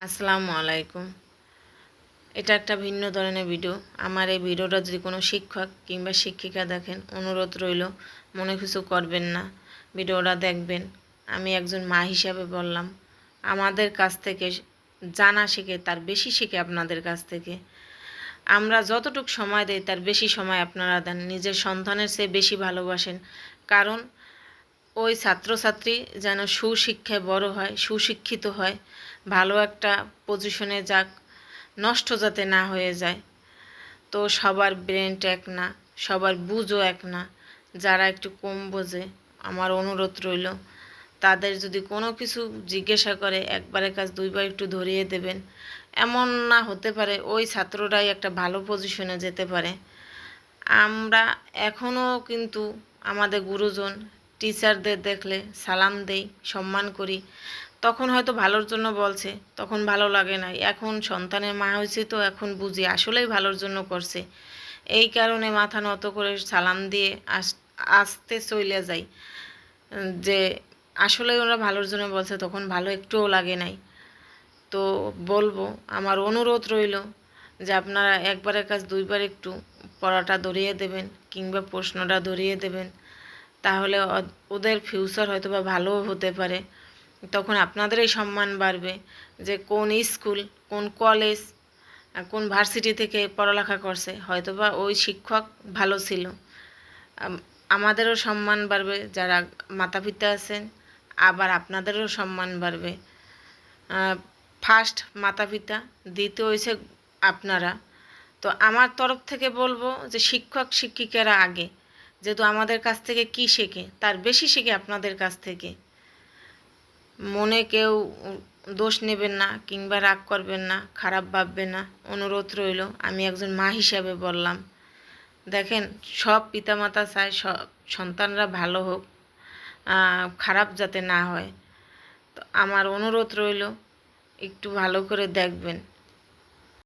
আসসালামু আলাইকুম। এটা একটা ভিন্ন ধরনের ভিডিও। আমার এই ভিডিওটা যদি কোনো শিক্ষক কিংবা শিক্ষিকা দেখেন, অনুরোধ রইল মনে কিছু করবেন না, ভিডিওটা দেখবেন। আমি একজন মা হিসাবে বললাম, আমাদের কাছ থেকে জানা শিখে তার বেশি শিখে আপনাদের কাছ থেকে। আমরা যতটুকু সময় দেই তার বেশি সময় আপনারা দেন, নিজের সন্তানের চেয়ে বেশি ভালোবাসেন। কারণ ওই ছাত্রছাত্রী যেন সুশিক্ষায় বড় হয়, সুশিক্ষিত হয়, ভালো একটা পজিশনে যাক, নষ্ট যাতে না হয়ে যায়। তো সবার ব্রেনটা এক না, সবার বুঝও এক না। যারা একটু কম বোঝে, আমার অনুরোধ রইল তাদের যদি কোনো কিছু জিজ্ঞাসা করে একবারের কাজ দুইবার একটু ধরিয়ে দেবেন। এমন না হতে পারে ওই ছাত্ররাই একটা ভালো পজিশনে যেতে পারে। আমরা এখনও কিন্তু আমাদের গুরুজন টিচারদের দেখলে সালাম দেই, সম্মান করি। তখন হয়তো ভালোর জন্য বলছে, তখন ভালো লাগে না। এখন সন্তানের মা হয়েছে তো এখন বুঝি আসলেই ভালোর জন্য করছে। এই কারণে মাথা নত করে সালাম দিয়ে আসতে চলে যাই, যে আসলেই ওরা ভালোর জন্য বলছে, তখন ভালো একটুও লাগে নাই। তো বলবো, আমার অনুরোধ রইল যে আপনারা একবারের কাজ দুইবার একটু পড়াটা ধরিয়ে দেবেন কিংবা প্রশ্নটা ধরিয়ে দেবেন। তাহলে ওদের ফিউচার হয়তো বা ভালোও হতে পারে। তখন আপনাদেরই সম্মান বাড়বে যে কোন স্কুল, কোন কলেজ, কোন ভার্সিটি থেকে পড়ালেখা করছে, হয়তো বা ওই শিক্ষক ভালো ছিল। আমাদেরও সম্মান বাড়বে যারা মাতা পিতা আছেন, আবার আপনাদেরও সম্মান বাড়বে। ফার্স্ট মাতা পিতা, দ্বিতীয় হয়েছে আপনারা। তো আমার তরফ থেকে বলবো যে শিক্ষক শিক্ষিকারা আগে, যেহেতু আমাদের কাছ থেকে কি শেখে তার বেশি শেখে আপনাদের কাছ থেকে। মনে কেউ দোষ নেবেন না কিংবা রাগ করবেন না, খারাপ ভাববেন না, অনুরোধ রইল। আমি একজন মা হিসাবে বললাম, দেখেন সব পিতামাতা চায় সব সন্তানরা ভালো হোক, খারাপ যাতে না হয়। তো আমার অনুরোধ রইল একটু ভালো করে দেখবেন।